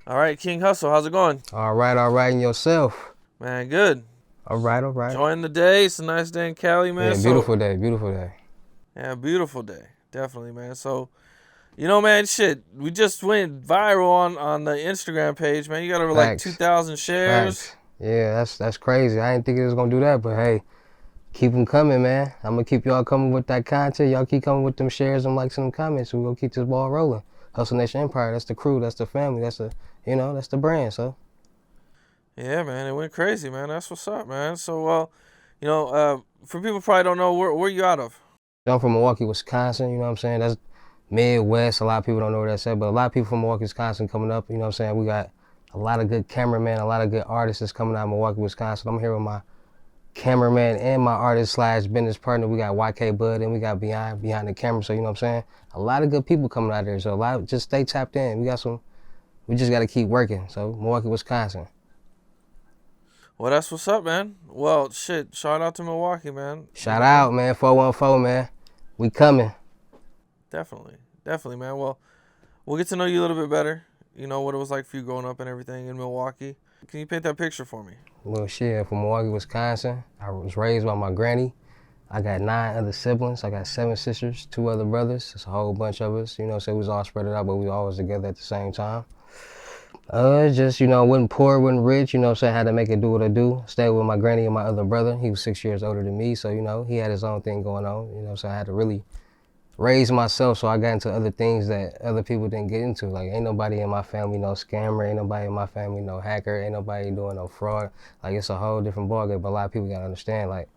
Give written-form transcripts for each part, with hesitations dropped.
All right, King Hussle, how's it going? All right, and yourself? Man, good. All right. Enjoying the day. It's a nice day in Cali, man. Yeah, beautiful day. Yeah, beautiful day. Definitely, man. So, man, shit, we just went viral on the Instagram page, man. You got over like Facts, 2,000 shares. facts. Yeah, that's crazy. I didn't think it was gonna do that, but hey, keep them coming, man. I'm gonna keep y'all coming with that content. Y'all keep coming with them shares and likes and them comments. So we gonna keep this ball rolling. Hustle Nation Empire. That's the crew. That's the family. That's the brand. So Yeah, man, it went crazy, man. That's what's up, man. So, for people who probably don't know, where you out of? I'm from Milwaukee, Wisconsin. You know what I'm saying? That's Midwest. A lot of people don't know where that's at, but a lot of people from Milwaukee, Wisconsin coming up. You know what I'm saying? We got a lot of good cameramen, a lot of good artists that's coming out of Milwaukee, Wisconsin. I'm here with my cameraman and my artist slash business partner. We got YK Bud and we got behind the camera. So you know what I'm saying? A lot of good people coming out there. So just stay tapped in. We just got to keep working. So Milwaukee, Wisconsin. Well, that's what's up, man. Well, shit, shout out to Milwaukee, man. Shout out, man. 414, man. We coming. Definitely, man. Well, we'll get to know you a little bit better. You know what it was like for you growing up and everything in Milwaukee. Can you paint that picture for me? Well, shit, from Milwaukee, Wisconsin. I was raised by my granny. I got 9 other siblings. I got 7 sisters, 2 other brothers. It's a whole bunch of us. So we was all spread out, but we always together at the same time. Just, wasn't poor, wasn't rich, had to make it do what I do. Stayed with my granny and my other brother. He was 6 years older than me, so, he had his own thing going on, so I had to really raise myself, so I got into other things that other people didn't get into. Like, ain't nobody in my family no scammer, ain't nobody in my family no hacker, ain't nobody doing no fraud. Like, it's a whole different ballgame, but a lot of people gotta understand, like,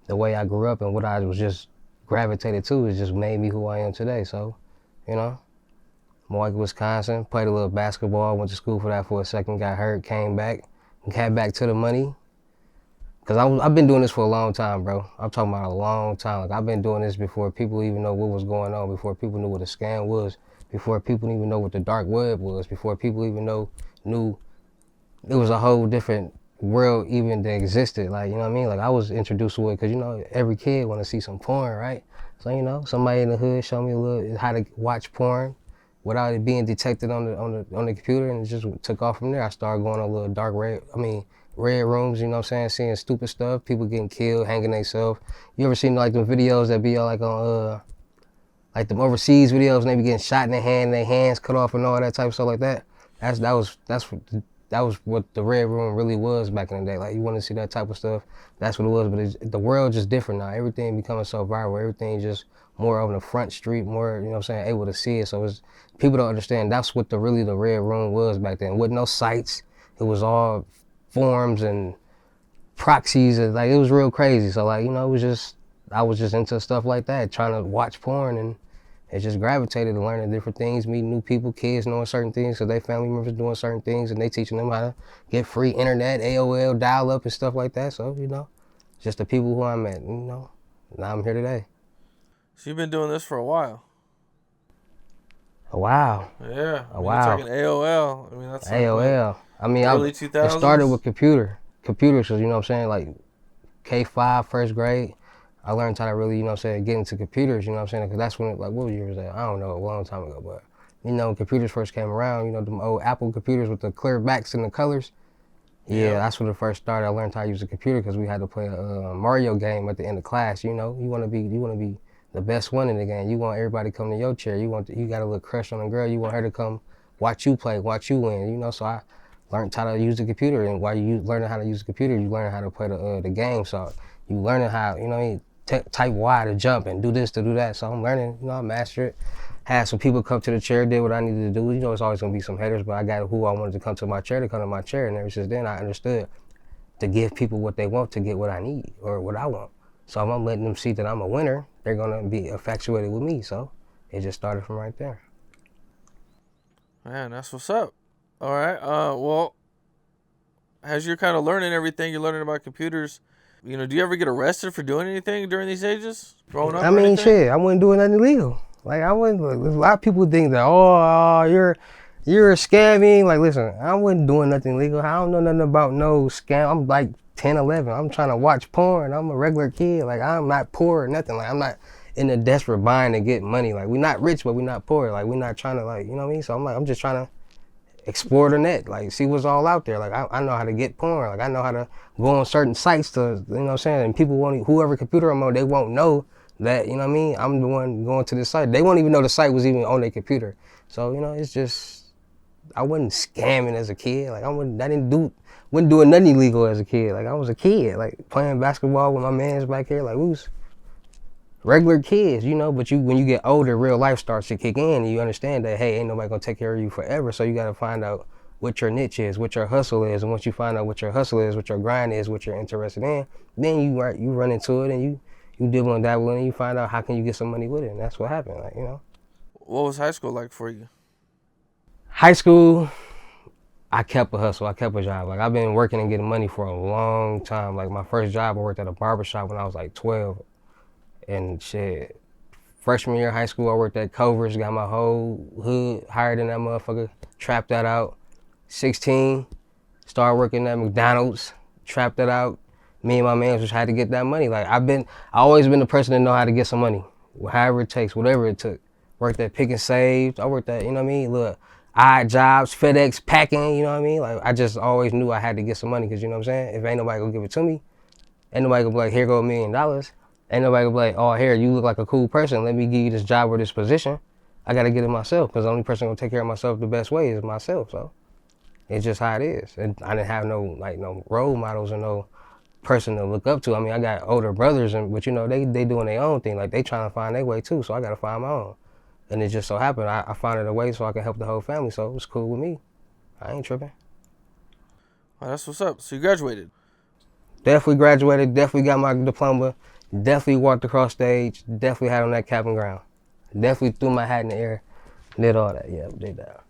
the way I grew up and what I was just gravitated to is just made me who I am today, so, Milwaukee, Wisconsin, played a little basketball, went to school for that for a second, got hurt, came back to the money. Cause I've been doing this for a long time, bro. I'm talking about a long time. Like, I've been doing this before people even know what was going on, before people knew what a scam was, before people even know what the dark web was, before people even knew it was a whole different world even that existed. Like, you know what I mean? Like, I was introduced to it because, every kid want to see some porn, right? So, somebody in the hood showed me a little how to watch porn without it being detected on the computer, and it just took off from there. I started going on a little red rooms, seeing stupid stuff, people getting killed, hanging themselves. You ever seen like them videos that be like on like them overseas videos and they be getting shot in their hand and their hands cut off and all that type of stuff like that? That was what the red room really was back in the day. Like, you want to see that type of stuff, that's what it was. But the world just different now. Everything becoming so viral. Everything just more on the front street, more, able to see it. So people don't understand that's what the red room was back then. Wasn't no sites. It was all forums and proxies, and like, it was real crazy. So like, I was just into stuff like that, trying to watch porn, and it just gravitated to learning different things, meeting new people, kids knowing certain things because their family members doing certain things, and they teaching them how to get free internet, AOL, dial up and stuff like that. So, just the people who I met, now I'm here today. So you've been doing this for a while. A while. Yeah. A while. You're talking AOL. I mean, that's AOL. early 2000s. It started with computers, because, like K5, first grade, I learned how to really, get into computers, because that's when, like, what year was that? I don't know, a long time ago, but, computers first came around, them old Apple computers with the clear backs and the colors. Yeah, that's when it first started. I learned how to use a computer because we had to play a Mario game at the end of class. You want to be the best one in the game. You want everybody to come to your chair. You got a little crush on a girl. You want her to come watch you play, watch you win. So I learned how to use the computer, and while you learning how to use the computer, you learning how to play the game. So you learning how, type Y to jump and do this to do that. So I'm learning, I mastered it. Had some people come to the chair, did what I needed to do. It's always gonna be some haters, but I got who I wanted to come to my chair, and ever since then I understood to give people what they want to get what I need or what I want. So if I'm letting them see that I'm a winner, they're gonna be infatuated with me. So it just started from right there. Man, that's what's up. All right. Well, as you're kind of learning everything, you're learning about computers. Do you ever get arrested for doing anything during these ages? Growing up? I mean, shit, I wasn't doing nothing illegal. Like, I wasn't. A lot of people think that, you're scamming. Like, listen, I wasn't doing nothing illegal. I don't know nothing about no scam. I'm like 10, 11. I'm trying to watch porn. I'm a regular kid. Like, I'm not poor or nothing. Like, I'm not in a desperate bind to get money. Like, we're not rich, but we're not poor. Like, we're not trying to, like, you know what I mean? So I'm just trying to explore the net, like see what's all out there. Like I know how to get porn. Like I know how to go on certain sites to, you know what I'm saying? And people won't, whoever computer I'm on, they won't know that, you know what I mean? I'm the one going to the site. They won't even know the site was even on their computer. So, you know, it's just, I wasn't scamming as a kid. Like wasn't doing nothing illegal as a kid. Like I was a kid, like playing basketball with my mans back here. Like we was regular kids, you know, but when you get older, real life starts to kick in and you understand that, hey, ain't nobody gonna take care of you forever. So you gotta find out what your niche is, what your hustle is. And once you find out what your hustle is, what your grind is, what you're interested in, then you run into it and you dibble and dabble and you find out how can you get some money with it. And that's what happened, like, you know. What was high school like for you? High school, I kept a hustle, I kept a job. Like I've been working and getting money for a long time. Like my first job, I worked at a barbershop when I was like 12. And shit, freshman year of high school, I worked at Culver's, got my whole hood hired in that motherfucker, trapped that out. 16, started working at McDonald's, trapped that out. Me and my man just had to get that money. Like I always been the person to know how to get some money, however it takes, whatever it took. Worked at Pick and Save. I worked at, you know what I mean, look, odd jobs, FedEx, packing, you know what I mean? Like I just always knew I had to get some money because, you know what I'm saying? If ain't nobody gonna give it to me, ain't nobody gonna be like, here go $1 million. Ain't nobody gonna be like, oh, here, you look like a cool person. Let me give you this job or this position. I gotta get it myself because the only person gonna take care of myself the best way is myself. So it's just how it is. And I didn't have no role models or no person to look up to. I mean, I got older brothers, but you know, they doing their own thing. Like they trying to find their way too. So I gotta find my own. And it just so happened I found it a way so I can help the whole family. So it was cool with me. I ain't tripping. Oh, that's what's up. So you graduated. Definitely graduated. Definitely got my diploma. Definitely walked across stage, definitely had on that cap and gown. Definitely threw my hat in the air, did all that, yeah, did that.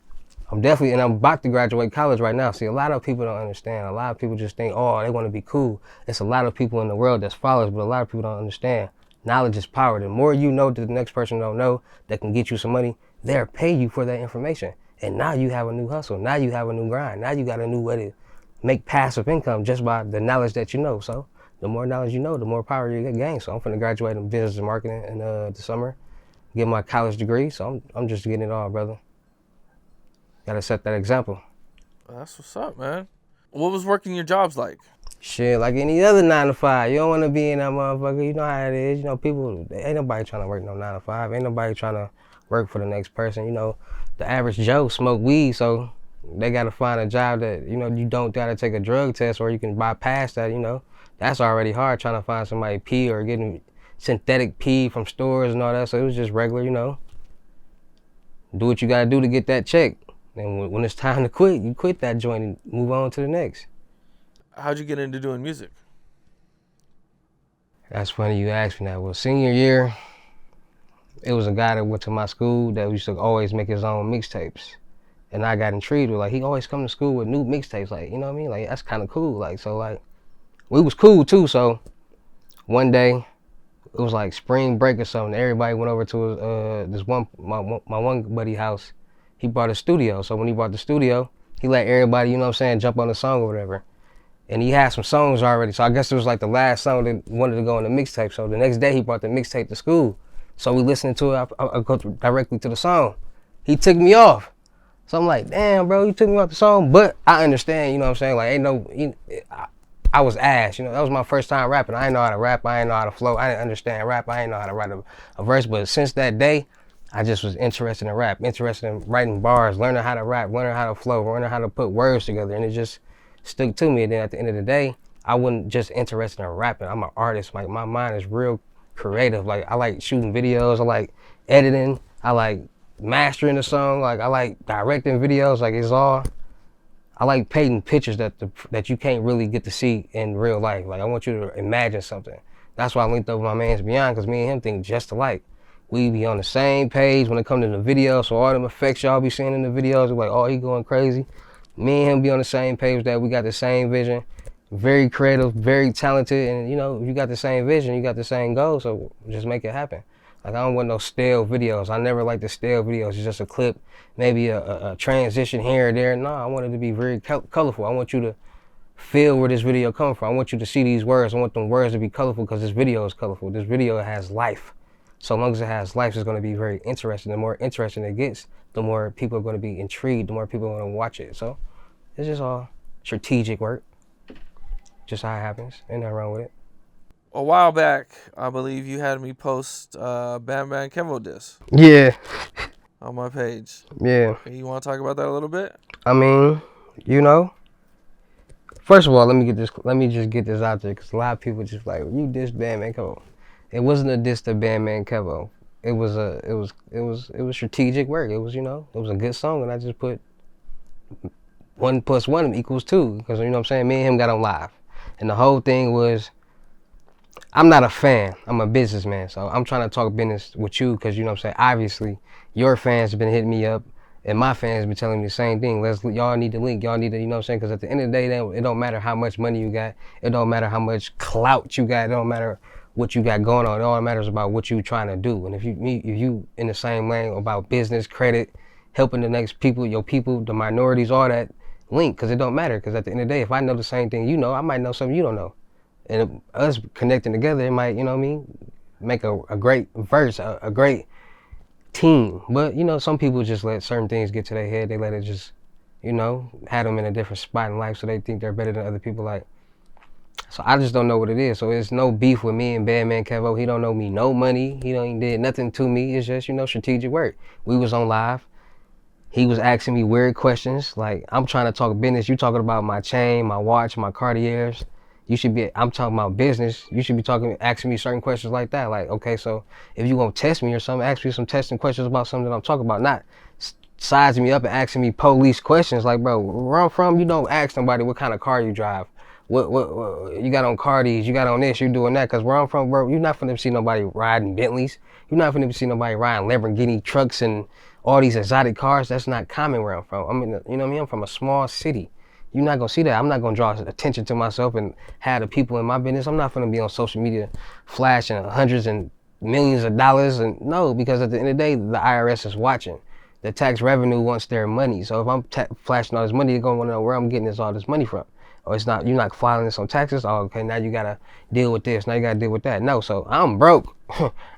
I'm about to graduate college right now. See, a lot of people don't understand. A lot of people just think, oh, they want to be cool. It's a lot of people in the world that's followers, but a lot of people don't understand. Knowledge is power. The more you know that the next person don't know that can get you some money, they'll pay you for that information. And now you have a new hustle. Now you have a new grind. Now you got a new way to make passive income just by the knowledge that you know. So the more knowledge you know, the more power you gain. So I'm finna graduate in business and marketing in the summer, get my college degree. So I'm just getting it all, brother. Gotta set that example. That's what's up, man. What was working your jobs like? Shit, like any other 9 to 5. You don't wanna be in that motherfucker. You know how it is. You know, people, ain't nobody trying to work no 9 to 5. Ain't nobody trying to work for the next person. You know, the average Joe smoke weed, so they gotta find a job that, you know, you don't gotta take a drug test or you can bypass that, you know. That's already hard trying to find somebody pee or getting synthetic pee from stores and all that. So it was just regular, you know. Do what you gotta do to get that check. And when it's time to quit, you quit that joint and move on to the next. How'd you get into doing music? That's funny you asked me that. Well, senior year, it was a guy that went to my school that used to always make his own mixtapes. And I got intrigued with, like, he always come to school with new mixtapes. Like, you know what I mean? Like, that's kind of cool. Like, so, like, we was cool too, so one day it was like spring break or something. Everybody went over to my one buddy house. He brought a studio, so when he brought the studio, he let everybody, you know what I'm saying, jump on the song or whatever. And he had some songs already, so I guess it was like the last song that wanted to go on the mixtape. So the next day he brought the mixtape to school, so we listened to it. I go directly to the song. He took me off, so I'm like, damn, bro, you took me off the song. But I understand, you know what I'm saying, like ain't no. I was ass, you know, that was my first time rapping. I didn't know how to rap, I didn't know how to flow, I didn't understand rap, I didn't know how to write a verse, but since that day, I just was interested in rap, interested in writing bars, learning how to rap, learning how to flow, learning how to put words together, and it just stuck to me. And then at the end of the day, I wasn't just interested in rapping, I'm an artist. Like my mind is real creative. Like I like shooting videos, I like editing, I like mastering the song, like I like directing videos, like it's all, I like painting pictures that you can't really get to see in real life. Like I want you to imagine something. That's why I linked up with my man's Beyond, because me and him think just alike. We be on the same page when it comes to the video, so all them effects y'all be seeing in the videos, are like, oh, he going crazy. Me and him be on the same page, that we got the same vision. Very creative, very talented, and you know, you got the same vision, you got the same goal, so just make it happen. Like I don't want no stale videos. I never like the stale videos. It's just a clip, maybe a transition here or there. No, I want it to be very colorful. I want you to feel where this video comes from. I want you to see these words. I want them words to be colorful because this video is colorful. This video has life. So long as it has life, it's going to be very interesting. The more interesting it gets, the more people are going to be intrigued, the more people are going to watch it. So it's just all strategic work. Just how it happens. Ain't nothing wrong with it. A while back, I believe you had me post Bandman Kevo diss Yeah, on my page. yeah. You want to talk about that a little bit? I mean, you know, first of all, let me just get this out there, because a lot of people just like, you diss Bandman Kevo. It wasn't a diss to Bandman Kevo. It was strategic work. It was, it was a good song, and I just put 1 + 1 = 2, because you know what I'm saying, me and him got on live. And the whole thing was, I'm not a fan, I'm a businessman, so I'm trying to talk business with you, because you know what I'm saying, obviously your fans have been hitting me up, and my fans have been telling me the same thing. Y'all need to link, y'all need to, you know what I'm saying, because at the end of the day, it don't matter how much money you got, it don't matter how much clout you got, it don't matter what you got going on, it all matters about what you trying to do. And if you in the same lane about business, credit, helping the next people, your people, the minorities, all that, link, because it don't matter, because at the end of the day, if I know the same thing you know, I might know something you don't know. And us connecting together, it might, you know what I mean, make a great verse, a great team. But, some people just let certain things get to their head. They let it just, have them in a different spot in life, so they think they're better than other people. So I just don't know what it is. So it's no beef with me and Bandman Kevo. He don't know me no money. He did nothing to me. It's just, strategic work. We was on live. He was asking me weird questions. Like, I'm trying to talk business. You talking about my chain, my watch, my Cartiers. I'm talking about business. You should be asking me certain questions like that. Like, okay, so if you gonna test me or something, ask me some testing questions about something that I'm talking about, not sizing me up and asking me police questions. Like, bro, where I'm from, you don't ask somebody what kind of car you drive. What you got on Cardis, you got on this, you doing that. Cause where I'm from, bro, you're not finna see nobody riding Bentleys. You're not finna see nobody riding Lamborghini trucks and all these exotic cars. That's not common where I'm from. I mean, you know what I mean? I'm from a small city. You're not gonna see that. I'm not gonna draw attention to myself and have the people in my business. I'm not gonna be on social media flashing hundreds and millions of dollars. And no, because at the end of the day, the IRS is watching. The tax revenue wants their money. So if I'm flashing all this money, they're gonna wanna know where I'm getting all this money from. Or you're not filing this on taxes. Oh, okay, now you gotta deal with this. Now you gotta deal with that. No, so I'm broke.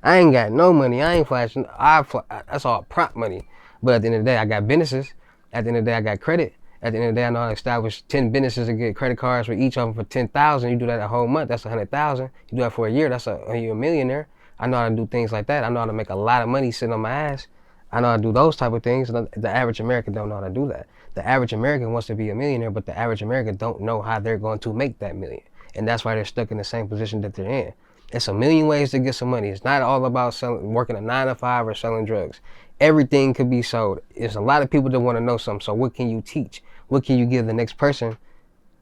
I ain't got no money. I ain't flashing. That's all prop money. But at the end of the day, I got businesses. At the end of the day, I got credit. At the end of the day, I know how to establish 10 businesses and get credit cards for each of them for 10,000. You do that a whole month, that's 100,000. You do that for a year, you're a millionaire. I know how to do things like that. I know how to make a lot of money sitting on my ass. I know how to do those type of things. The average American don't know how to do that. The average American wants to be a millionaire, but the average American don't know how they're going to make that million. And that's why they're stuck in the same position that they're in. It's a million ways to get some money. It's not all about working a 9 to 5 or selling drugs. Everything could be sold. There's a lot of people that want to know something. So what can you teach? What can you give the next person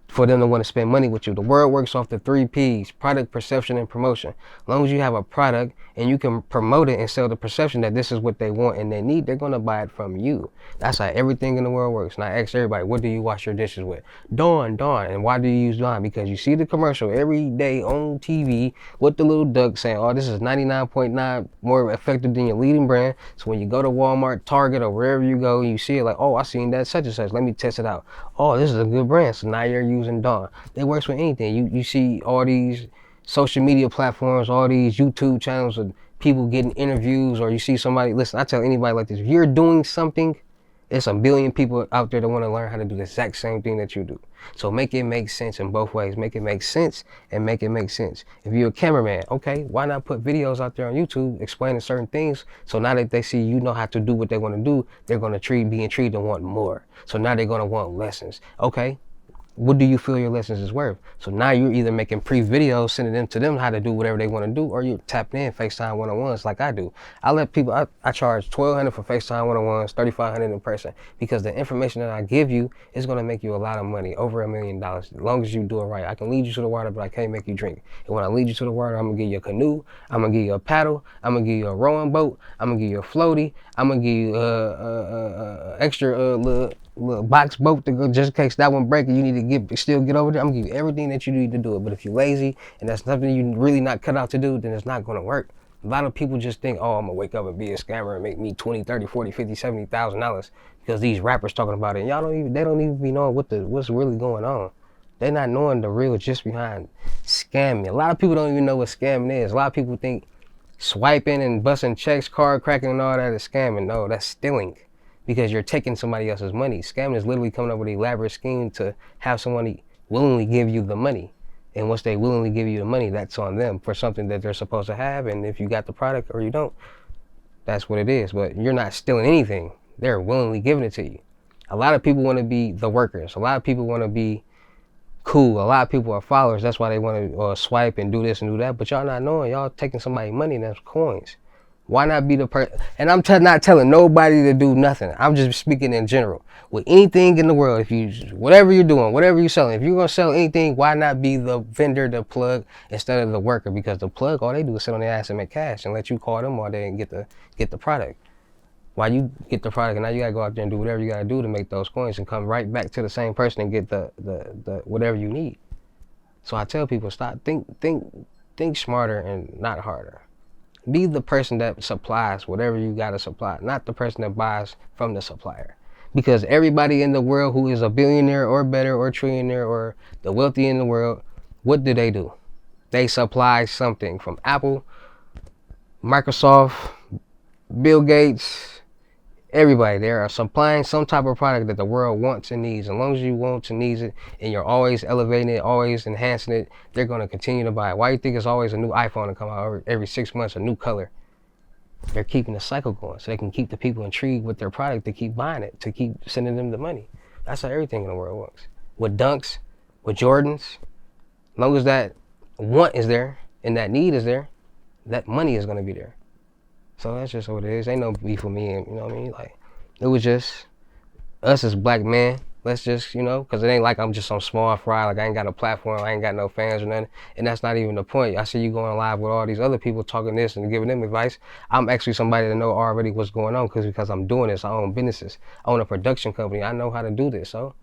for them to want to spend money with you? The world works off the 3 P's: product, perception, and promotion. As long as you have a product and you can promote it and sell the perception that this is what they want and they need, they're going to buy it from you. That's how everything in the world works. And I ask everybody, what do you wash your dishes with? Dawn. And why do you use Dawn? Because you see the commercial every day on TV with the little duck saying, oh, this is 99.9 more effective than your leading brand. So when you go to Walmart, Target, or wherever you go, you see it like, oh, I seen that such and such. Let me test it out. Oh, this is a good brand. So now you're using Dawn. It works with anything. You see all these social media platforms, all these YouTube channels of people getting interviews, or you see somebody, listen, I tell anybody like this, if you're doing something, there's a billion people out there that want to learn how to do the exact same thing that you do. So make it make sense in both ways. Make it make sense and make it make sense. If you're a cameraman, okay, why not put videos out there on YouTube explaining certain things? So now that they see you know how to do what they want to do, they're going to be intrigued and want more. So now they're going to want lessons. Okay, what do you feel your lessons is worth? So now you're either making pre-videos, sending them to them how to do whatever they want to do, or you're tapping in FaceTime one-on-ones like I do. I let people, I charge $1,200 for FaceTime one-on-ones, $3,500 in person, because the information that I give you is going to make you a lot of money, over $1 million, as long as you do it right. I can lead you to the water, but I can't make you drink. And when I lead you to the water, I'm going to give you a canoe, I'm going to give you a paddle, I'm going to give you a rowing boat, I'm going to give you a floaty, I'm going to give you extra little box boat to go just in case that one break and you need to still get over there. I'm gonna give you everything that you need to do it. But if you're lazy and that's something you really not cut out to do, then it's not gonna work. A lot of people just think, oh, I'm gonna wake up and be a scammer and make me 20, 30, 40, 50, $70,000 because these rappers talking about it. And they don't even be knowing what's really going on. They're not knowing the real gist behind scamming. A lot of people don't even know what scamming is. A lot of people think swiping and busting checks, card cracking and all that is scamming. No, that's stealing because you're taking somebody else's money. Scamming is literally coming up with an elaborate scheme to have somebody willingly give you the money. And once they willingly give you the money, that's on them for something that they're supposed to have. And if you got the product or you don't, that's what it is. But you're not stealing anything. They're willingly giving it to you. A lot of people want to be the workers. A lot of people want to be cool. A lot of people are followers. That's why they want to swipe and do this and do that. But y'all not knowing. Y'all taking somebody's money and that's coins. Why not be the person? And I'm not telling nobody to do nothing. I'm just speaking in general. With anything in the world, if you, whatever you're doing, whatever you're selling, if you're going to sell anything, why not be the vendor, the plug, instead of the worker? Because the plug, all they do is sit on their ass and make cash and let you call them all day and get the product. Why you get the product and now you got to go out there and do whatever you got to do to make those coins and come right back to the same person and get the whatever you need. So I tell people, stop, think smarter and not harder. Be the person that supplies whatever you got to supply, not the person that buys from the supplier. Because everybody in the world who is a billionaire or better or trillionaire or the wealthy in the world, what do? They supply something from Apple, Microsoft, Bill Gates, everybody. They are supplying some type of product that the world wants and needs. As long as you want and needs it and you're always elevating it, always enhancing it, they're going to continue to buy it. Why do you think it's always a new iPhone to come out every 6 months, a new color? They're keeping the cycle going so they can keep the people intrigued with their product to keep buying it, to keep sending them the money. That's how everything in the world works. With Dunks, with Jordans, as long as that want is there and that need is there, that money is going to be there. So that's just what it is. Ain't no beef with me, and you know what I mean? Like, it was just us as black men. Let's just, because it ain't like I'm just some small fry. Like, I ain't got no platform. I ain't got no fans or nothing. And that's not even the point. I see you going live with all these other people talking this and giving them advice. I'm actually somebody that know already what's going on because I'm doing this. I own businesses. I own a production company. I know how to do this. So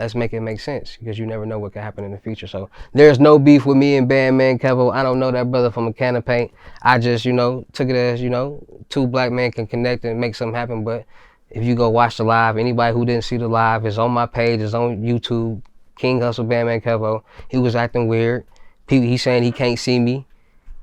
let's make it make sense because you never know what could happen in the future. So there's no beef with me and Bandman Kevo. I don't know that brother from a can of paint. I just, took it as, two black men can connect and make something happen. But if you go watch the live, anybody who didn't see the live, it's on my page, it's on YouTube, King Hussle, Bandman Kevo. He was acting weird. He's saying he can't see me.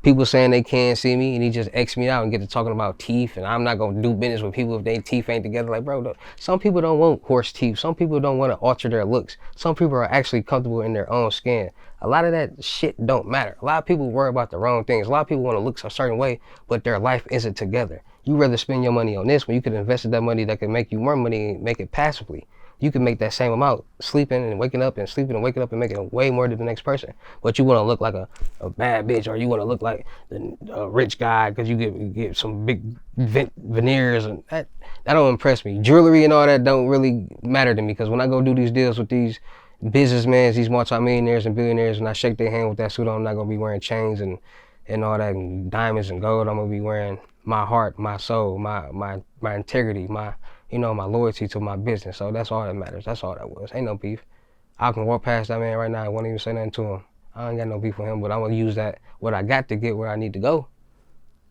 People saying they can't see me, and he just X me out and get to talking about teeth, and I'm not gonna do business with people if their teeth ain't together. Like, bro, some people don't want horse teeth. Some people don't want to alter their looks. Some people are actually comfortable in their own skin. A lot of that shit don't matter. A lot of people worry about the wrong things. A lot of people want to look a certain way, but their life isn't together. You rather spend your money on this when you could invest that money that could make you more money and make it passively. You can make that same amount sleeping and waking up and sleeping and waking up and making way more than the next person. But you want to look like a bad bitch, or you want to look like a rich guy because you get some big veneers, and that don't impress me. Jewelry and all that don't really matter to me, because when I go do these deals with these businessmen, these multimillionaires and billionaires, and I shake their hand with that suit on, I'm not going to be wearing chains and all that and diamonds and gold. I'm going to be wearing my heart, my soul, my integrity, my loyalty to my business. So that's all that matters. That's all that was. Ain't no beef. I can walk past that man right now and won't even say nothing to him. I ain't got no beef with him, but I'm going to use what I got to get where I need to go.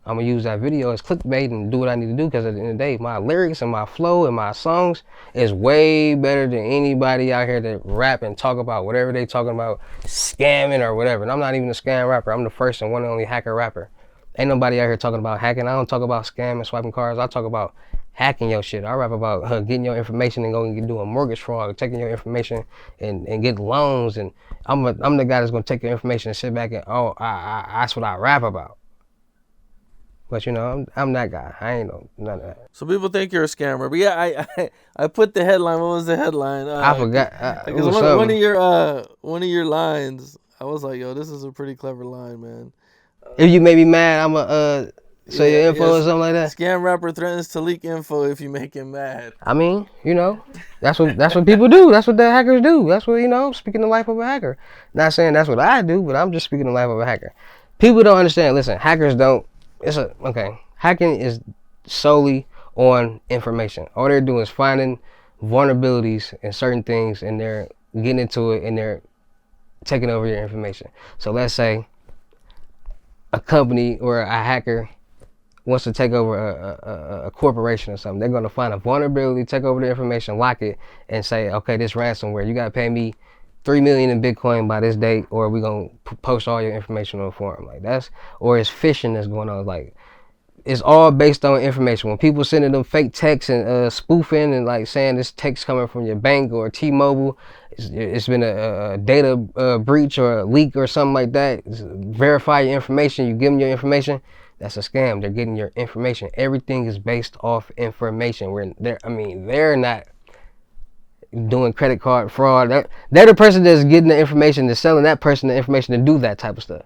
I'm going to use that video as clickbait and do what I need to do, because at the end of the day, my lyrics and my flow and my songs is way better than anybody out here that rap and talk about whatever they talking about, scamming or whatever. And I'm not even a scam rapper. I'm the first and one and only hacker rapper. Ain't nobody out here talking about hacking. I don't talk about scamming, swiping cars. I talk about hacking your shit. I rap about getting your information and going and do a mortgage fraud, taking your information and get loans. And I'm the guy that's gonna take your information and sit back and that's what I rap about. But I'm that guy. I ain't none of that. So people think you're a scammer, but yeah, I put the headline. What was the headline? I forgot. Because one of your lines, I was like, yo, this is a pretty clever line, man. If you made me mad, I'ma say your info or something like that. Scam rapper threatens to leak info if you make him mad. I mean, that's what people do. That's what the hackers do. That's what, speaking the life of a hacker. Not saying that's what I do, but I'm just speaking the life of a hacker. People don't understand. Listen, hackers don't. Hacking is solely on information. All they're doing is finding vulnerabilities in certain things, and they're getting into it, and they're taking over your information. So let's say a company or a hacker wants to take over a corporation or something. They're going to find a vulnerability, take over the information, lock it, and say, okay, this ransomware, you got to pay me $3 million in Bitcoin by this date, or we're going to post all your information on the forum. Like or it's phishing that's going on. Like, It's all based on information. When people sending them fake texts and spoofing and like saying this text coming from your bank or T-Mobile, it's been a data breach or a leak or something like that. Verify your information. You give them your information. That's a scam. They're getting your information. Everything is based off information. They're not doing credit card fraud. They're the person that's getting the information, that's selling that person the information to do that type of stuff.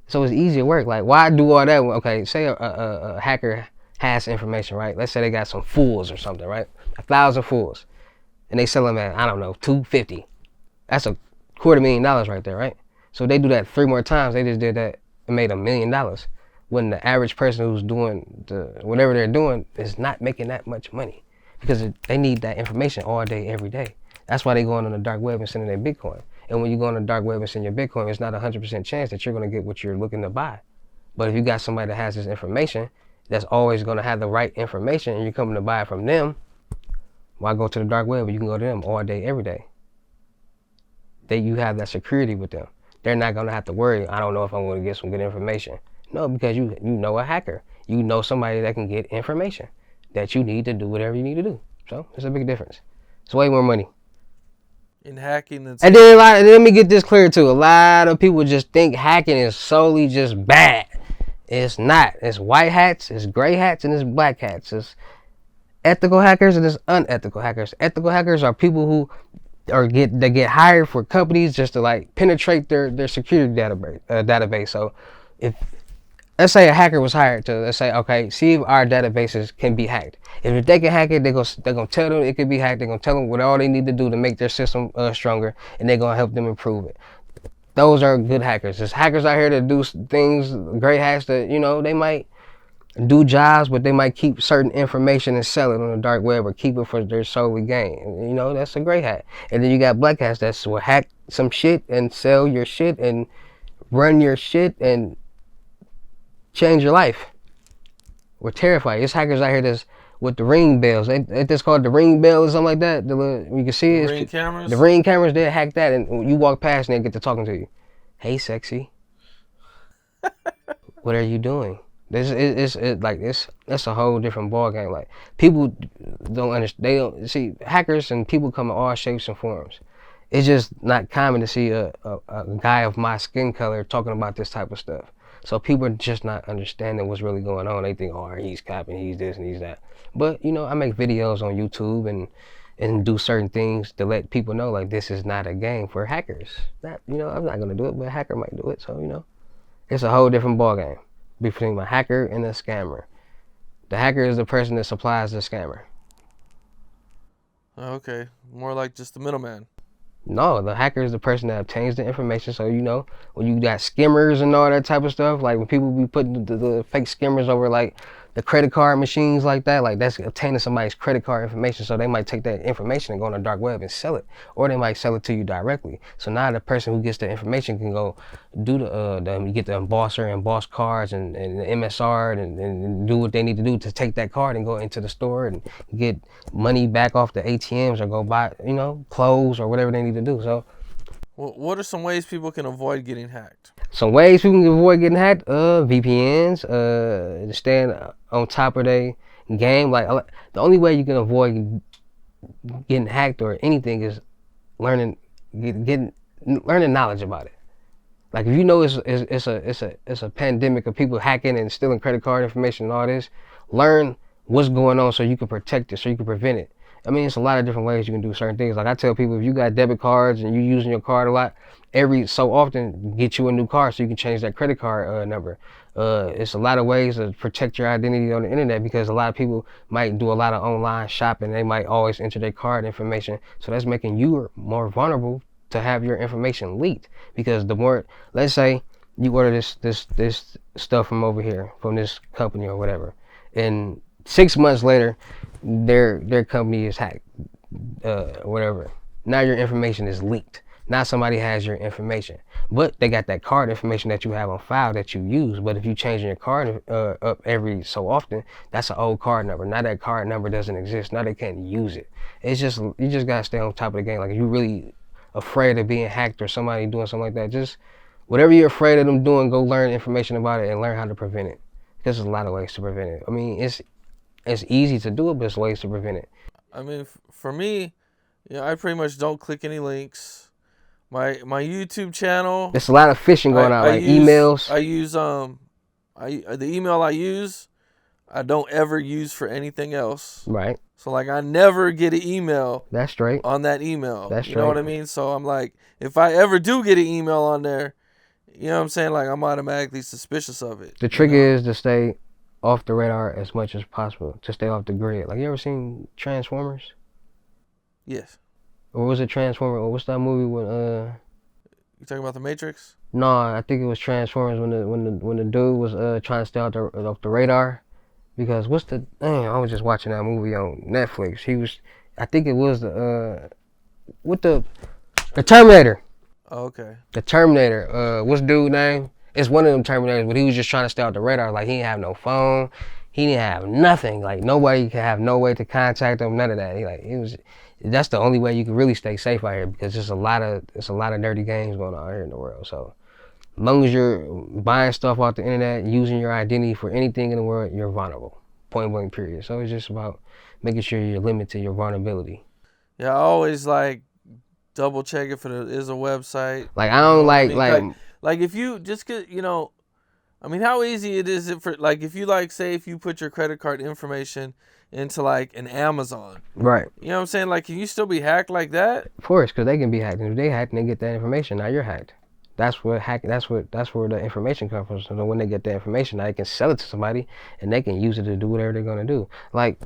So it's easier work. Like, why do all that? Okay, say a hacker has information, right? Let's say they got some fools or something, right? 1,000 fools, and they sell them at, I don't know, $250. That's $250,000 right there, right? So if they do that 3 more times, they just did that and made $1 million. When the average person who's doing whatever they're doing is not making that much money, because they need that information all day, every day. That's why they going on the dark web and sending their Bitcoin. And when you go on the dark web and send your Bitcoin, it's not a 100% chance that you're going to get what you're looking to buy. But if you got somebody that has this information, that's always going to have the right information, and you're coming to buy it from them, why go to the dark web? You can go to them all day, every day. You have that security with them. They're not going to have to worry, I don't know if I'm going to get some good information. No, because you know a hacker. You know somebody that can get information that you need to do whatever you need to do. So it's a big difference. It's way more money. In hacking and then let me get this clear too. A lot of people just think hacking is solely just bad. It's not. It's white hats, it's gray hats, and it's black hats. It's ethical hackers and it's unethical hackers. Ethical hackers are people who get hired for companies just to like penetrate their security database. So if, let's say a hacker was hired to, let's say, okay, see if our databases can be hacked. If they can hack it, they're gonna tell them it can be hacked. They're gonna tell them what all they need to do to make their system stronger, and they're gonna help them improve it. Those are good hackers. There's hackers out here that do things, great hacks that, they might do jobs, but they might keep certain information and sell it on the dark web or keep it for their solely gain. That's a great hack. And then you got black hats that will hack some shit and sell your shit and run your shit and change your life. We're terrified. There's hackers out here that's with the ring bells. Ain't this called the ring bell or something like that? You can see it. Ring cameras? The ring cameras, they hack that, and you walk past and they get to talking to you. Hey, sexy. What are you doing? That's a whole different ball game. Like, people don't understand. They don't see, hackers and people come in all shapes and forms. It's just not common to see a guy of my skin color talking about this type of stuff. So people are just not understanding what's really going on. They think, oh, he's capping, he's this and he's that. But I make videos on YouTube and do certain things to let people know, like, this is not a game for hackers. I'm not gonna do it, but a hacker might do it. So it's a whole different ball game between a hacker and a scammer. The hacker is the person that supplies the scammer. Okay, more like just the middleman. No, the hacker is the person that obtains the information. So, when you got skimmers and all that type of stuff, like when people be putting the fake skimmers over like the credit card machines like that, like that's obtaining somebody's credit card information. So they might take that information and go on the dark web and sell it, or they might sell it to you directly. So now the person who gets the information can go do get the embosser and emboss cards and the MSR and do what they need to do to take that card and go into the store and get money back off the ATMs or go buy, clothes or whatever they need to do. So, well, what are some ways people can avoid getting hacked? Some ways people can avoid getting hacked: VPNs, staying on top of their game. Like, the only way you can avoid getting hacked or anything is learning knowledge about it. Like, if it's a pandemic of people hacking and stealing credit card information and all this, learn what's going on so you can protect it, so you can prevent it. It's a lot of different ways you can do certain things. Like, I tell people, if you got debit cards and you're using your card a lot, every so often get you a new card so you can change that credit card number. It's a lot of ways to protect your identity on the internet, because a lot of people might do a lot of online shopping. They might always enter their card information. So that's making you more vulnerable to have your information leaked. Because the more, let's say you order this stuff from over here, from this company or whatever, and 6 months later, their company is hacked, whatever. Now your information is leaked. Now somebody has your information, but they got that card information that you have on file that you use. But if you change your card up every so often, that's an old card number. Now that card number doesn't exist. Now they can't use it. It's just, you just gotta stay on top of the game. Like, if you're really afraid of being hacked or somebody doing something like that, just whatever you're afraid of them doing, go learn information about it and learn how to prevent it. There's a lot of ways to prevent it. I mean, it's easy to do it, but there's ways to prevent it. I mean, for me, I pretty much don't click any links. My YouTube channel. There's a lot of phishing going on, like emails. I use the email I use, I don't ever use for anything else. Right. So like I never get an email. That's straight. On that email. That's You know what I mean? So I'm like, if I ever do get an email on there, you know what I'm saying? Like I'm automatically suspicious of it. The trick is to stay off the radar as much as possible. To stay off the grid. Like you ever seen Transformers? Yes. Or was it Transformers? Or what's that movie with You talking about the Matrix? No, I think it was Transformers when the dude was trying to stay off the radar. Because I was just watching that movie on Netflix. I think it was the Terminator. Oh, okay. The Terminator. What's the dude's name? It's one of them Terminators, but he was just trying to stay off the radar. Like he didn't have no phone. He didn't have nothing. Like nobody could have no way to contact him. None of that. That's the only way you can really stay safe out here, because there's a lot of dirty games going on here in the world. So as long as you're buying stuff off the internet, using your identity for anything in the world, you're vulnerable. Point blank, period. So it's just about making sure you're limited to your vulnerability. Yeah, I always like double check if it is a website. Like I don't like if you just get, I mean, how easy it is for, like, if you say if you put your credit card information into like an Amazon, right? You know what I'm saying? Like, can you still be hacked like that? Of course, because they can be hacked. And if they hacked and they get that information, now you're hacked. That's where the information comes from. So when they get the information, now they can sell it to somebody and they can use it to do whatever they're gonna do. Like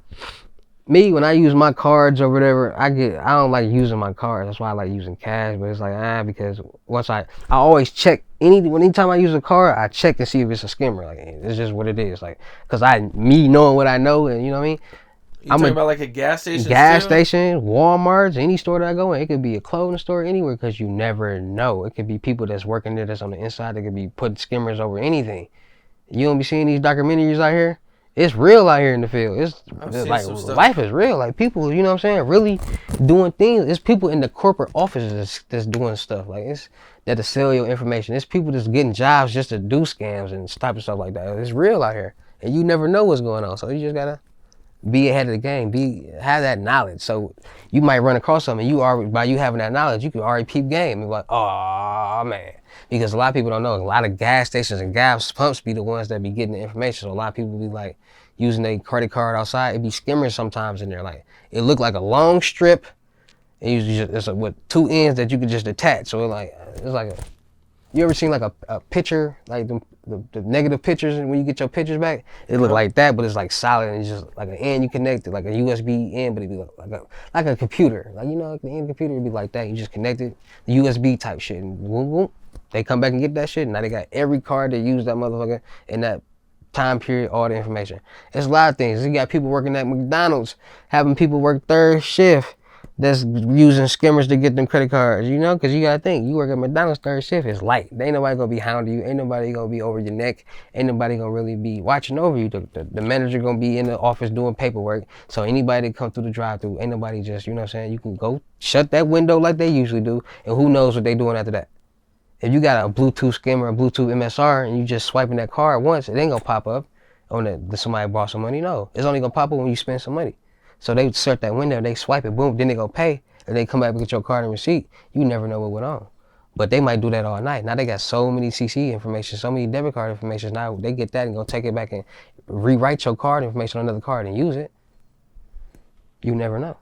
me, when I use my cards or whatever, I don't like using my cards. That's why I like using cash. But it's like because once I always check anytime I use a card, I check to see if it's a skimmer. Like it's just what it is. Like because me knowing what I know, and you know what I mean. You talking about like a gas station? Gas station, Walmart, any store that I go in. It could be a clothing store, anywhere, because you never know. It could be people that's working there that's on the inside. They could be putting skimmers over anything. You don't be seeing these documentaries out here. It's real out here in the field. It's like life is real. Like people, you know what I'm saying, really doing things. It's people in the corporate offices that's doing stuff. Like it's that to sell your information. It's people that's getting jobs just to do scams and type of stuff like that. It's real out here, and you never know what's going on. So you just gotta be ahead of the game. Have that knowledge. So you might run across something. By you having that knowledge, you can already peep game. And be like, oh man, because a lot of people don't know. A lot of gas stations and gas pumps be the ones that be getting the information. So a lot of people be like using their credit card outside. It be skimmers sometimes in there. Like it look like a long strip, and it's with two ends that you can just attach. So it's like you ever seen like a picture, like the negative pictures, and when you get your pictures back, it look like that, but it's like solid, and it's just like an end you connect it, like a USB end, but it'd be like a computer. Like, like the end computer would be like that. You just connect it, the USB type shit, and boom, boom. They come back and get that shit, and now they got every card that used that motherfucker in that time period, all the information. It's a lot of things. You got people working at McDonald's, having people work third shift, that's using skimmers to get them credit cards, because you gotta think, you work at McDonald's third shift, it's light. Ain't nobody gonna be hounding you, ain't nobody gonna be over your neck, ain't nobody gonna really be watching over you. The manager gonna be in the office doing paperwork, so anybody that come through the drive-thru, ain't nobody just, you know what I'm saying, you can go shut that window like they usually do, and who knows what they doing after that. If you got a Bluetooth skimmer, a Bluetooth MSR, and you just swiping that card once, it ain't gonna pop up on that somebody brought some money. No, it's only gonna pop up when you spend some money. So they search that window, they swipe it, boom, then they go pay, and they come back and get your card and receipt. You never know what went on. But they might do that all night. Now they got so many CC information, so many debit card information. Now they get that and go take it back and rewrite your card information on another card and use it. You never know.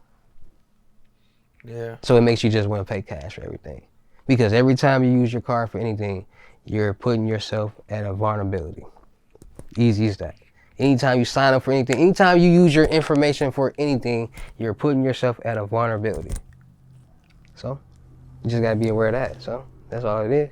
Yeah. So it makes you just want to pay cash for everything. Because every time you use your card for anything, you're putting yourself at a vulnerability. Easy as that. Anytime you sign up for anything, anytime you use your information for anything, you're putting yourself at a vulnerability. So, you just gotta be aware of that. So, that's all it is.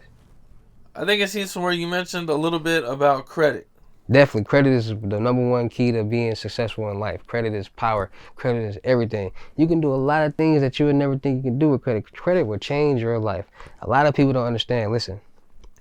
I think I seen somewhere you mentioned a little bit about credit. Definitely, credit is the number one key to being successful in life. Credit is power. Credit is everything. You can do a lot of things that you would never think you can do with credit. Credit will change your life. A lot of people don't understand. Listen,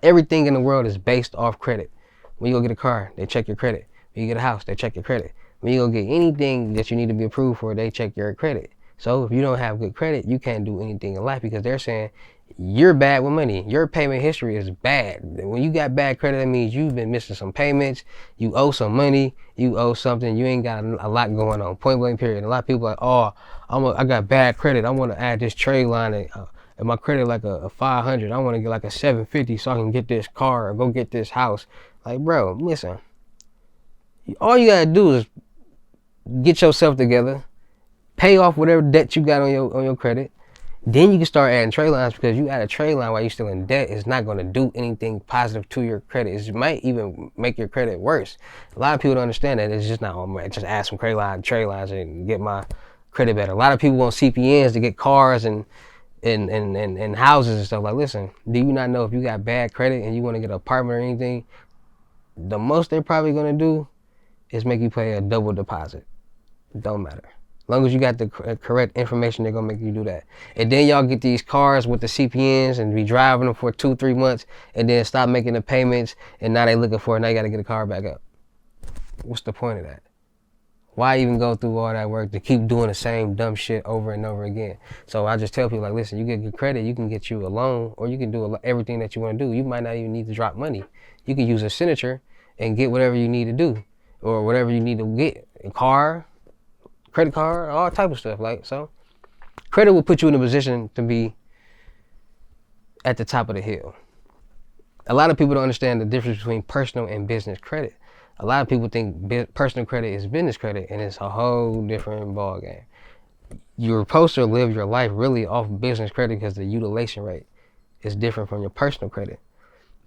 everything in the world is based off credit. When you go get a car, they check your credit. When you get a house, they check your credit. When you go get anything that you need to be approved for, they check your credit. So if you don't have good credit, you can't do anything in life, because they're saying you're bad with money. Your payment history is bad. When you got bad credit, that means you've been missing some payments. You owe some money. You owe something. You ain't got a lot going on. Point blank period. A lot of people are like, oh, I got bad credit. I want to add this trade line and my credit like a 500. I want to get like a 750 so I can get this car or go get this house. Like, bro, listen. All you gotta do is get yourself together, pay off whatever debt you got on your credit. Then you can start adding trade lines, because you add a trade line while you're still in debt, it's not going to do anything positive to your credit. It might even make your credit worse. A lot of people don't understand that. It's just not, oh, just add some trade lines and get my credit better. A lot of people want CPNs to get cars and houses and stuff. Like, listen, do you not know if you got bad credit and you want to get an apartment or anything, the most they're probably going to do is make you pay a double deposit. Don't matter. As long as you got the correct information, they're going to make you do that. And then y'all get these cars with the CPNs and be driving them for 2-3 months and then stop making the payments, and now they looking for it. Now you got to get a car back up. What's the point of that? Why even go through all that work to keep doing the same dumb shit over and over again? So I just tell people, like, listen, you get good credit, you can get you a loan, or you can do everything that you want to do. You might not even need to drop money. You can use a signature and get whatever you need to do, or whatever you need to get. A car, credit card, all type of stuff. Like, so credit will put you in a position to be at the top of the hill. A lot of people don't understand the difference between personal and business credit. A lot of people think personal credit is business credit, and it's a whole different ball game. You're supposed to live your life really off business credit because the utilization rate is different from your personal credit.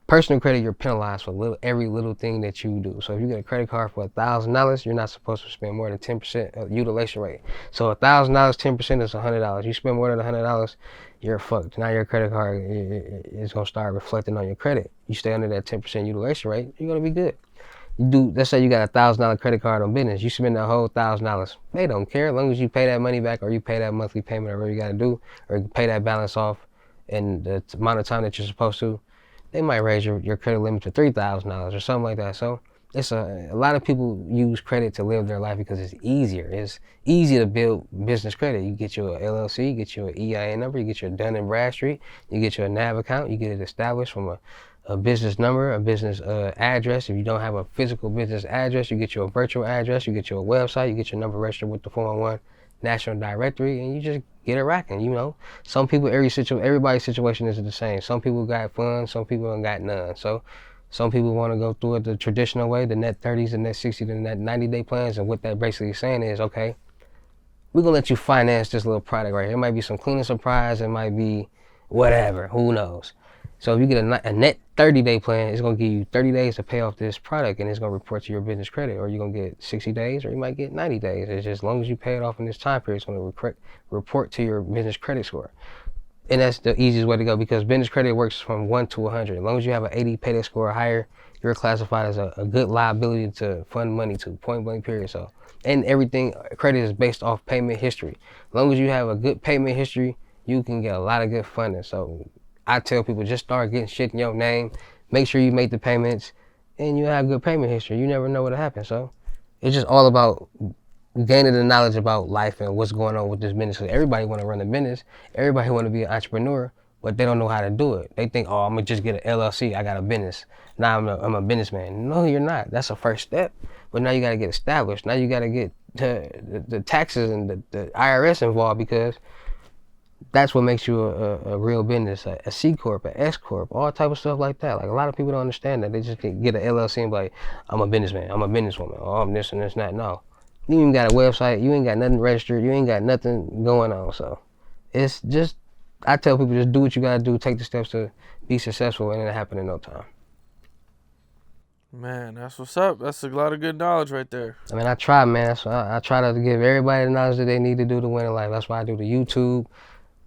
Personal credit, you're penalized for every little thing that you do. So if you get a credit card for $1,000, you're not supposed to spend more than 10% of utilization rate. So $1,000, 10% is $100. You spend more than $100, you're fucked. Now your credit card is gonna start reflecting on your credit. You stay under that 10% utilization rate, you're gonna be good. Let's say you got a $1,000 credit card on business. You spend that whole $1,000. They don't care as long as you pay that money back, or you pay that monthly payment, or whatever you gotta do, or you pay that balance off in the amount of time that you're supposed to. They might raise your credit limit to $3,000 or something like that. So it's a lot of people use credit to live their life because it's easier. It's easy to build business credit. You get your LLC, you get your EIN number, you get your Dun and Bradstreet, you get your NAV account, you get it established from a business number, a business address. If you don't have a physical business address, you get your virtual address, you get your website, you get your number registered with the 411 National Directory, and you just get it racking. You know, some people, everybody's situation isn't the same. Some people got funds, some people don't got none. So some people want to go through it the traditional way, the net 30s, the net 60, the net 90-day plans. And what that basically saying is, okay, we're gonna let you finance this little product right here. It might be some cleaning supplies, it might be whatever, who knows. So if you get a net 30-day plan, it's gonna give you 30 days to pay off this product, and it's gonna report to your business credit. Or you're gonna get 60 days, or you might get 90 days. It's just, as long as you pay it off in this time period, it's gonna report to your business credit score. And that's the easiest way to go, because business credit works from 1 to 100. As long as you have an 80 payday score or higher, you're classified as a good liability to fund money to, point blank period. So, and everything, credit is based off payment history. As long as you have a good payment history, you can get a lot of good funding. So I tell people, just start getting shit in your name, make sure you make the payments, and you have good payment history. You never know what'll happen. So it's just all about gaining the knowledge about life and what's going on with this business. Because everybody want to run a business, everybody want to be an entrepreneur, but they don't know how to do it. They think, oh, I'm gonna just get an LLC, I got a business, now I'm a businessman. No, you're not. That's a first step, but now you got to get established. Now you got to get the taxes and the IRS involved, because that's what makes you a real business, a C Corp, a S Corp, all type of stuff like that. Like, a lot of people don't understand that. They just get an LLC and be like, I'm a businessman, I'm a businesswoman, oh, I'm this and this and that. No, you ain't got a website, you ain't got nothing registered, you ain't got nothing going on. So it's just, I tell people, just do what you gotta do, take the steps to be successful, and it'll happen in no time. Man, that's what's up. That's a lot of good knowledge right there. I mean, I try, man. That's why I try to give everybody the knowledge that they need to do to win in life. That's why I do the YouTube.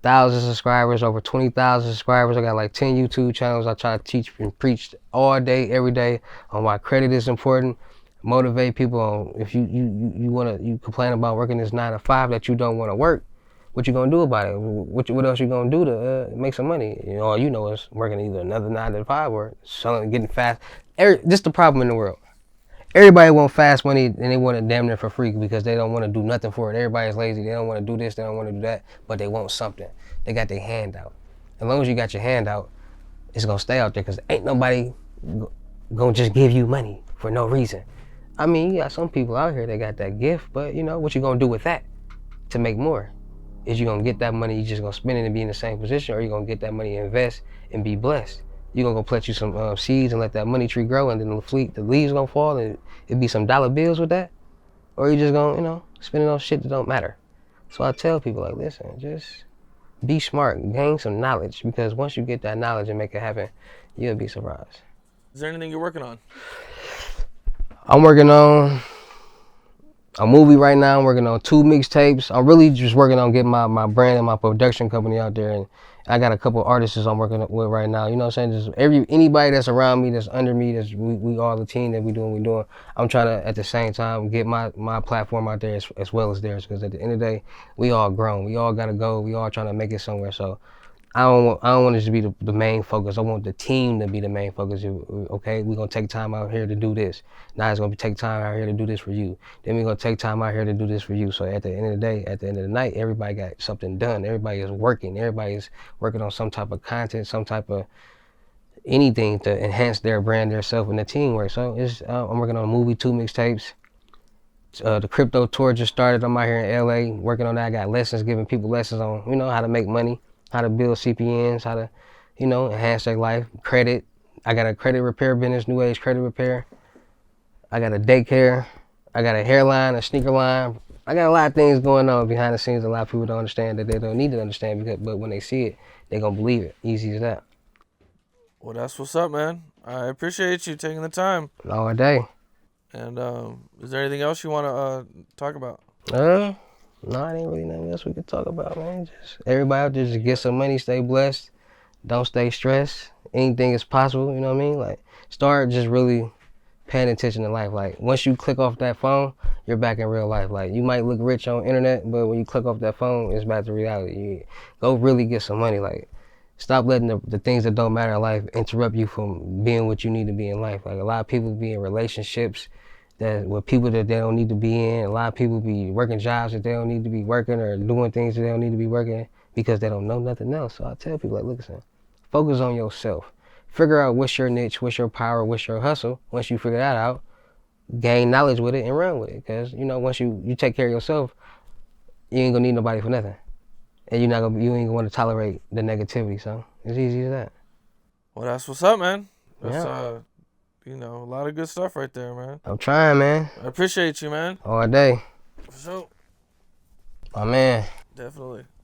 1,000 subscribers, over 20,000 subscribers. I got like 10 YouTube channels. I try to teach and preach all day, every day, on why credit is important. Motivate people on, if you complain about working this 9 to 5 that you don't want to work, what you gonna do about it? What else you gonna do to make some money? You know, all you know is working either another 9 to 5 or selling, getting fast. This the problem in the world. Everybody want fast money, and they want it damn near for free, because they don't want to do nothing for it. Everybody's lazy. They don't want to do this. They don't want to do that, but they want something. They got their hand out. As long as you got your hand out, it's gonna stay out there because ain't nobody gonna just give you money for no reason. I mean, you got some people out here that got that gift, but you know, what you gonna do with that to make more? Is you gonna get that money, you just gonna spend it and be in the same position, or you gonna get that money and invest and be blessed? You gonna go plant you some seeds and let that money tree grow, and then the leaves gonna fall and it be some dollar bills with that? Or you just gonna, you know, spend it on shit that don't matter? So I tell people like, listen, just be smart, gain some knowledge, because once you get that knowledge and make it happen, you'll be surprised. Is there anything you're working on? I'm working on a movie right now. I'm working on 2 mixtapes. I'm really just working on getting my brand and my production company out there. And I got a couple artists I'm working with right now. You know what I'm saying? Just anybody that's around me, that's under me, we all the team that we doing what we doing. I'm trying to at the same time get my platform out there as well as theirs. Because at the end of the day, we all grown. We all gotta go. We all trying to make it somewhere. So I don't want it to be the main focus. I want the team to be the main focus. Okay, we're gonna take time out here to do this. Now it's gonna take time out here to do this for you. Then we're gonna take time out here to do this for you. So at the end of the day, at the end of the night, everybody got something done. Everybody is working. Everybody is working on some type of content, some type of anything to enhance their brand, their self, and the teamwork. So I'm working on a movie, 2 mixtapes. The crypto tour just started. I'm out here in LA working on that. I got lessons, giving people lessons on, you know, how to make money, how to build CPNs, how to, you know, enhance their life. Credit. I got a credit repair business, new age credit repair. I got a daycare. I got a hairline, a sneaker line. I got a lot of things going on behind the scenes. A lot of people don't understand that they don't need to understand, but when they see it, they're going to believe it. Easy as that. Well, that's what's up, man. I appreciate you taking the time. All day. And is there anything else you want to talk about? No, it ain't really nothing else we could talk about, man. Just everybody out there, just get some money, stay blessed, don't stay stressed. Anything is possible, you know what I mean? Like, start just really paying attention to life. Like, once you click off that phone, you're back in real life. Like, you might look rich on internet, but when you click off that phone, it's back to reality. You go really get some money. Like, stop letting the things that don't matter in life interrupt you from being what you need to be in life. Like, a lot of people be in relationships with people that they don't need to be in. A lot of people be working jobs that they don't need to be working, or doing things that they don't need to be working because they don't know nothing else. So I tell people, like, listen, focus on yourself. Figure out what's your niche, what's your power, what's your hustle. Once you figure that out, gain knowledge with it and run with it. Because, you know, once you take care of yourself, you ain't gonna need nobody for nothing. And you ain't gonna want to tolerate the negativity. So it's easy as that. Well, that's what's up, man. That's Yeah. you know, a lot of good stuff right there, man. I'm trying, man. I appreciate you, man. All day. For sure. My man. Definitely.